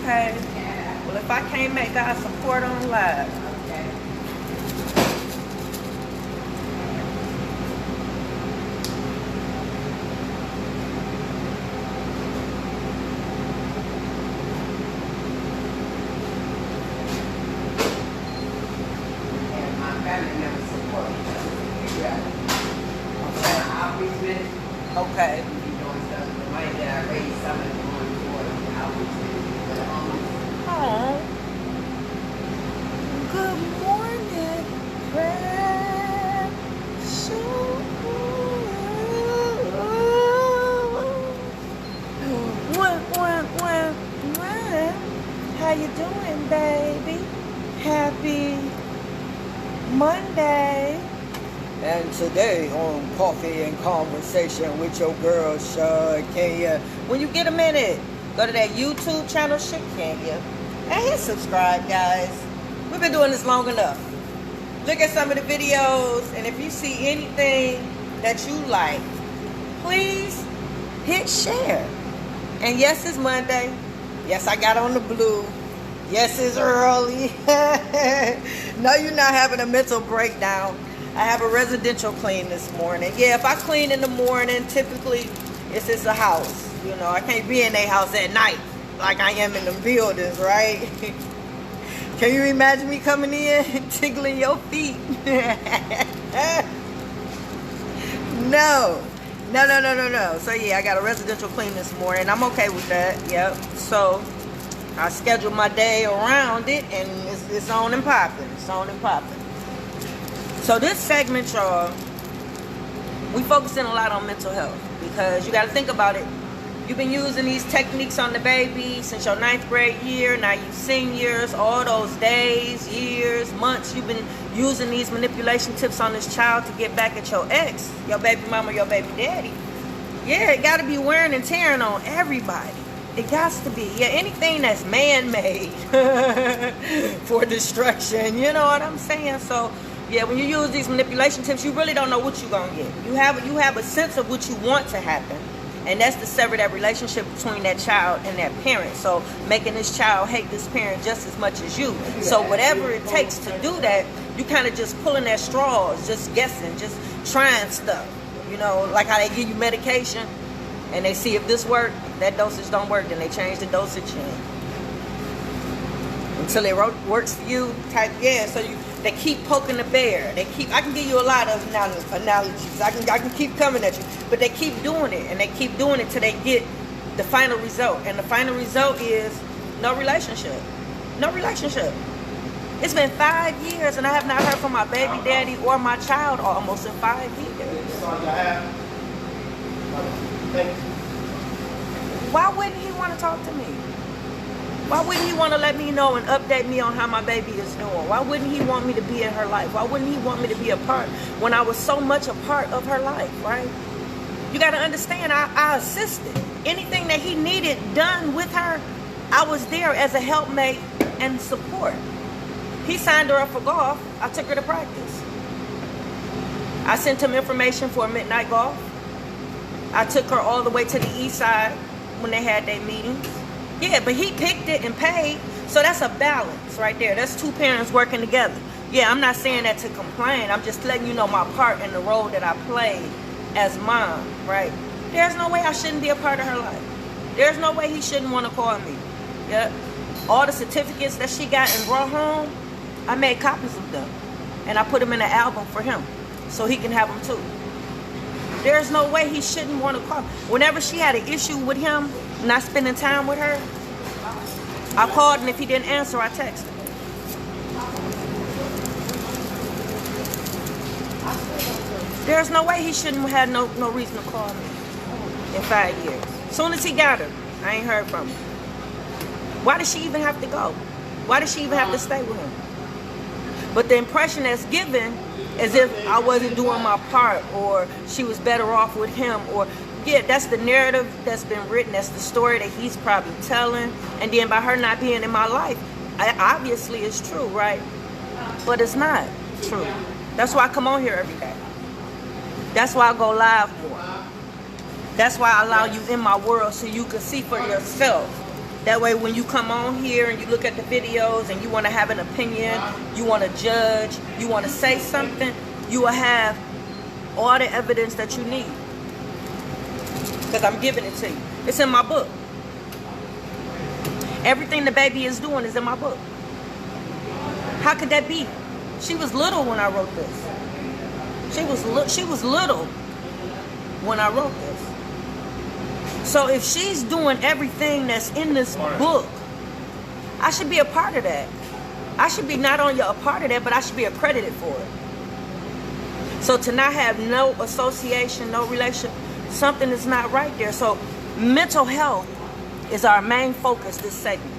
Okay. Well, if I can't make God support on live. And my family members support each other. Okay. We be doing stuff. The money that I raised, some of it going toward outreach ministry for the homeless. Oh. Good morning, precious. What? How you doing, baby? Happy Monday. And today on Coffee and Conversation with your girl, Shakenya. When you get a minute, go to that YouTube channel, Shakenya, and hit subscribe, guys. We've been doing this long enough. Look at some of the videos, and if you see anything that you like, please hit share. And yes, it's Monday. Yes, I got on the blue. Yes, it's early. No, you're not having a mental breakdown. I have a residential clean this morning. Yeah, if I clean in the morning, typically it's just a house. You know, I can't be in a house at night like I am in the buildings, right? Can you imagine me coming in tickling your feet? No. So yeah, I got a residential clean this morning. I'm okay with that. Yep. So I schedule my day around it, and it's on and popping. It's on and popping. So this segment, y'all, we focusing a lot on mental health because you got to think about it. You've been using these techniques on the baby since your 9th grade year. Now you seniors, all those days, years, months, you've been using these manipulation tips on this child to get back at your ex, your baby mama, your baby daddy. Yeah, it got to be wearing and tearing on everybody. It got to be. Yeah, anything that's man-made for destruction. You know what I'm saying? So, yeah, when you use these manipulation tips, you really don't know what you're going to get. You have a sense of what you want to happen. And that's to sever that relationship between that child and that parent. So making this child hate this parent just as much as you. So whatever it takes to do that, you kind of just pulling at straws, just guessing, just trying stuff. You know, like how they give you medication and they see if this works, that dosage don't work, then they change the dosage until it works for you. So they keep poking the bear. I can give you a lot of analogies. I can keep coming at you, but they keep doing it, and they keep doing it till they get the final result. And the final result is no relationship. No relationship. It's been 5 years, and I have not heard from my baby daddy or my child almost in 5 years. Why wouldn't he want to talk to me? Why wouldn't he want to let me know and update me on how my baby is doing? Why wouldn't he want me to be in her life? Why wouldn't he want me to be a part when I was so much a part of her life, right? You got to understand, I assisted. Anything that he needed done with her, I was there as a helpmate and support. He signed her up for golf. I took her to practice. I sent him information for midnight golf. I took her all the way to the east side when they had their meetings. Yeah, but he picked it and paid. So that's a balance right there. That's two parents working together. Yeah, I'm not saying that to complain. I'm just letting you know my part in the role that I played as mom, right? There's no way I shouldn't be a part of her life. There's no way he shouldn't want to call me. Yeah. All the certificates that she got and brought home, I made copies of them. And I put them in an album for him so he can have them too. There's no way he shouldn't want to call. Whenever she had an issue with him not spending time with her, I called, and if he didn't answer, I texted him. There's no way he shouldn't have no reason to call me in 5 years. As soon as he got her, I ain't heard from him. Why did she even have to go? Why did she even have to stay with him? But the impression that's given as if I wasn't doing my part, or she was better off with him, or yeah, that's the narrative that's been written. That's the story that he's probably telling. And then by her not being in my life, obviously it's true, right? But it's not true. That's why I come on here every day. That's why I go live more. That's why I allow you in my world so you can see for yourself That way when you come on here and you look at the videos and you want to have an opinion, you want to judge, you want to say something, you will have all the evidence that you need. Because I'm giving it to you. It's in my book. Everything the baby is doing is in my book. How could that be? She was little when I wrote this. She was little when I wrote this. So if she's doing everything that's in this book, I should be a part of that. I should be not only a part of that, but I should be accredited for it. So to not have no association, no relation, something is not right there. So mental health is our main focus this segment.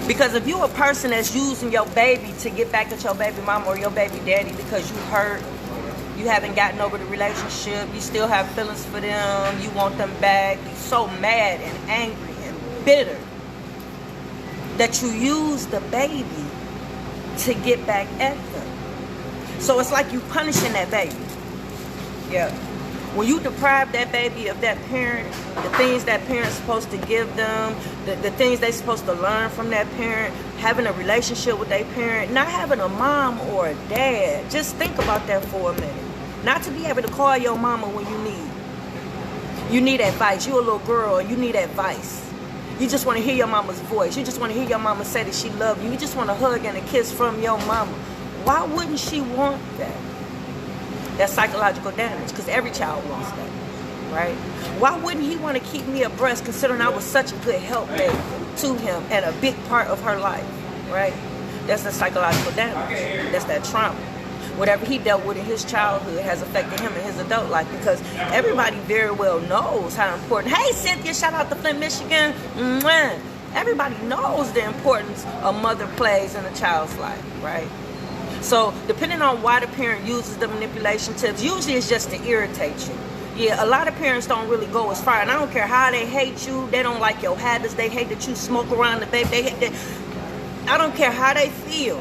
Because if you're a person that's using your baby to get back at your baby mama or your baby daddy because you hurt, you haven't gotten over the relationship, you still have feelings for them, you want them back, you're so mad and angry and bitter that you use the baby to get back at them. So it's like you punishing that baby. Yeah. When you deprive that baby of that parent, the things that parent's supposed to give them, the things they're supposed to learn from that parent, having a relationship with their parent, not having a mom or a dad, just think about that for a minute. Not to be able to call your mama when you need advice. You're a little girl and you need advice. You just want to hear your mama's voice. You just want to hear your mama say that she loves you. You just want a hug and a kiss from your mama. Why wouldn't she want that? That's psychological damage, because every child wants that, right? Why wouldn't he want to keep me abreast, considering I was such a good helpmate to him and a big part of her life, right? That's the psychological damage. That's that trauma. Whatever he dealt with in his childhood has affected him in his adult life, because everybody very well knows how important. Hey, Cynthia, shout out to Flint, Michigan. Mwah. Everybody knows the importance a mother plays in a child's life, right? So depending on why the parent uses the manipulation tips, usually it's just to irritate you. Yeah, a lot of parents don't really go as far, and I don't care how they hate you. They don't like your habits. They hate that you smoke around the baby. They hate that. I don't care how they feel.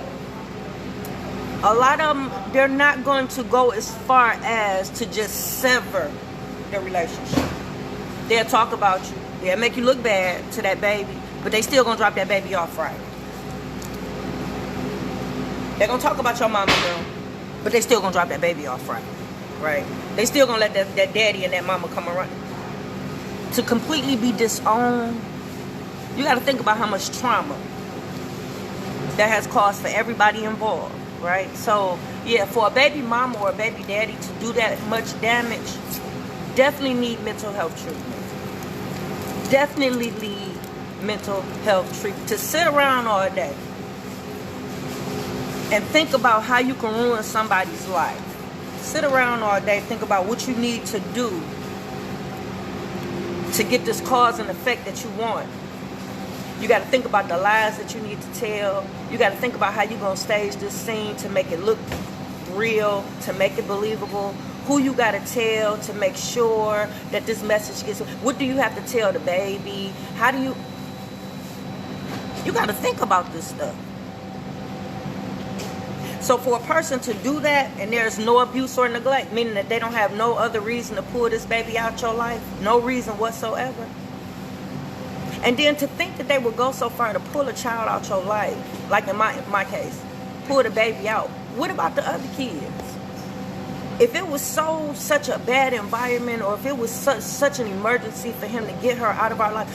A lot of them, they're not going to go as far as to just sever the relationship. They'll talk about you. They'll make you look bad to that baby, but they still gonna drop that baby off right. They're gonna talk about your mama, girl, but they still gonna drop that baby off right? They still gonna let that daddy and that mama come around. To completely be disowned, you gotta think about how much trauma that has caused for everybody involved, right? So yeah, for a baby mama or a baby daddy to do that much damage, definitely need mental health treatment. Definitely need mental health treatment. To sit around all day and think about how you can ruin somebody's life. Sit around all day, think about what you need to do to get this cause and effect that you want. You got to think about the lies that you need to tell. You got to think about how you're going to stage this scene to make it look real, to make it believable. Who you got to tell to make sure that this message gets... What do you have to tell the baby? How do you... You got to think about this stuff. So for a person to do that and there's no abuse or neglect, meaning that they don't have no other reason to pull this baby out your life, no reason whatsoever. And then to think that they would go so far to pull a child out your life, like in my case, pull the baby out. What about the other kids? If it was such a bad environment, or if it was such an emergency for him to get her out of our life,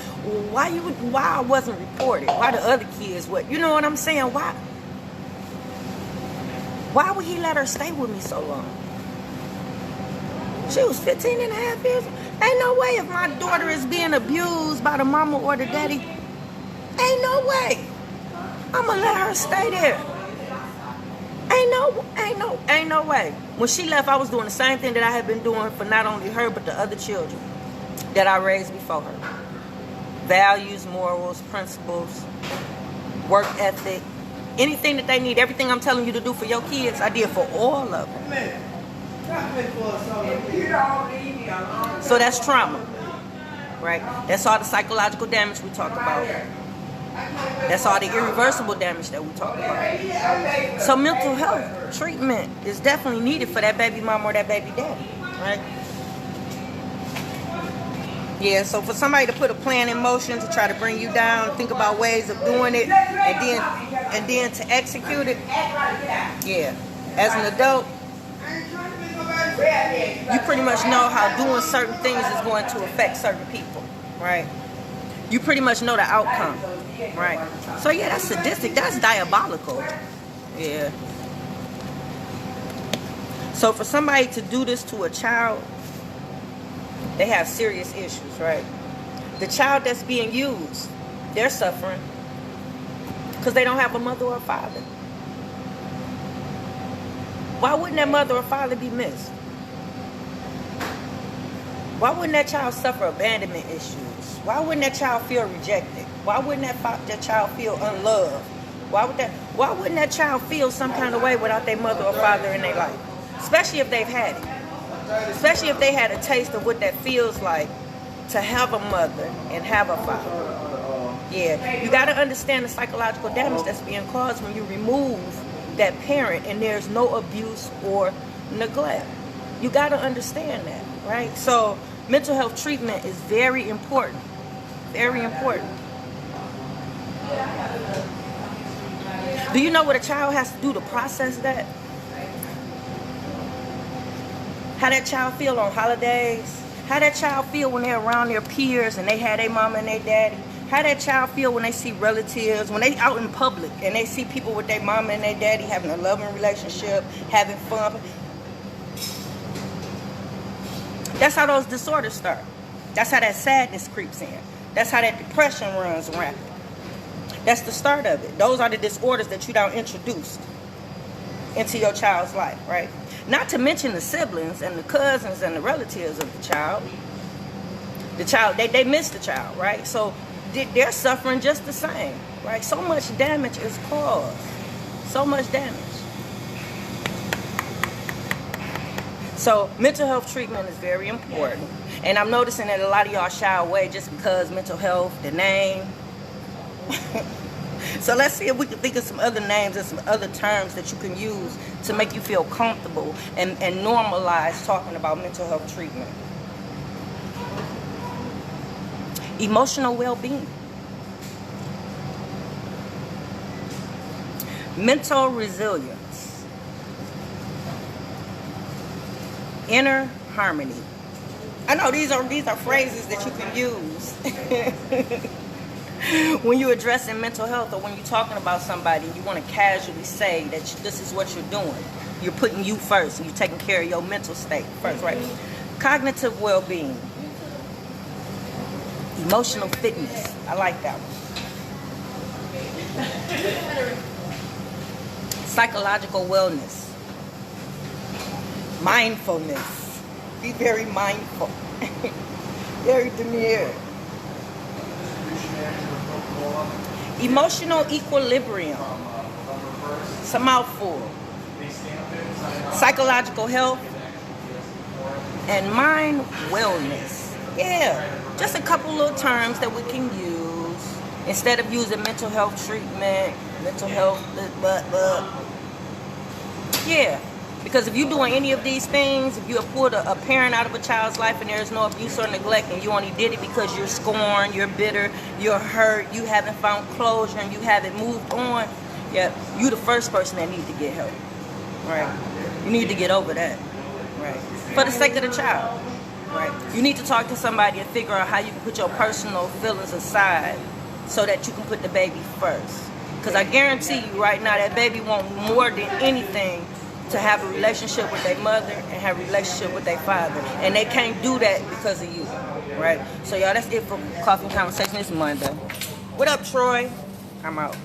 why I wasn't reported? Why the other kids would? You know what I'm saying? Why would he let her stay with me so long? She was 15 and a half years old. Ain't no way if my daughter is being abused by the mama or the daddy. Ain't no way. I'm gonna let her stay there. Ain't no way. When she left, I was doing the same thing that I had been doing for not only her, but the other children that I raised before her. Values, morals, principles, work ethic. Anything that they need, everything I'm telling you to do for your kids, I did for all of them. So that's trauma, right? That's all the psychological damage we talk about. That's all the irreversible damage that we talk about. So mental health treatment is definitely needed for that baby mama or that baby daddy, right? Yeah, so for somebody to put a plan in motion to try to bring you down, think about ways of doing it, and then to execute it, yeah. As an adult, you pretty much know how doing certain things is going to affect certain people, right? You pretty much know the outcome, right? So yeah, that's sadistic. That's diabolical. Yeah. So for somebody to do this to a child, they have serious issues, right? The child that's being used, they're suffering because they don't have a mother or a father. Why wouldn't that mother or father be missed? Why wouldn't that child suffer abandonment issues? Why wouldn't that child feel rejected? Why wouldn't that child feel unloved? Why wouldn't that child feel some kind of way without their mother or father in their life? Especially if they've had it. Especially if they had a taste of what that feels like to have a mother and have a father. Yeah, you got to understand the psychological damage that's being caused when you remove that parent and there's no abuse or neglect. You got to understand that, right? So mental health treatment is very important. Very important. Do you know what a child has to do to process that? How that child feel on holidays? How that child feel when they're around their peers and they have their mama and their daddy? How that child feel when they see relatives, when they out in public and they see people with their mama and their daddy having a loving relationship, having fun? That's how those disorders start. That's how that sadness creeps in. That's how that depression runs rampant. That's the start of it. Those are the disorders that you don't introduce into your child's life, right? Not to mention the siblings and the cousins and the relatives of the child. The child, they miss the child, right? So they're suffering just the same, right? So much damage is caused. So much damage. So mental health treatment is very important. And I'm noticing that a lot of y'all shy away just because mental health, the name. So let's see if we can think of some other names and some other terms that you can use to make you feel comfortable and normalize talking about mental health treatment. Emotional well-being. Mental resilience. Inner harmony. I know these are phrases that you can use when you're addressing mental health, or when you're talking about somebody, you want to casually say that this is what you're doing. You're putting you first, and you're taking care of your mental state first, right? Cognitive well-being. Emotional fitness. I like that one. Psychological wellness. Mindfulness. Be very mindful. Very demure. Emotional equilibrium. It's a mouthful. Psychological health and mind wellness. Yeah, just a couple little terms that we can use instead of using mental health treatment, mental health, yeah. Because if you're doing any of these things, if you have pulled a parent out of a child's life and there's no abuse or neglect, and you only did it because you're scorned, you're bitter, you're hurt, you haven't found closure, and you haven't moved on, yeah, you're the first person that needs to get help, right? You need to get over that, right? For the sake of the child, right? You need to talk to somebody and figure out how you can put your personal feelings aside so that you can put the baby first. Because I guarantee you right now that baby wants more than anything to have a relationship with their mother and have a relationship with their father. And they can't do that because of you, right? So y'all, that's it for Coffee and Conversation this Monday. What up, Troy? I'm out.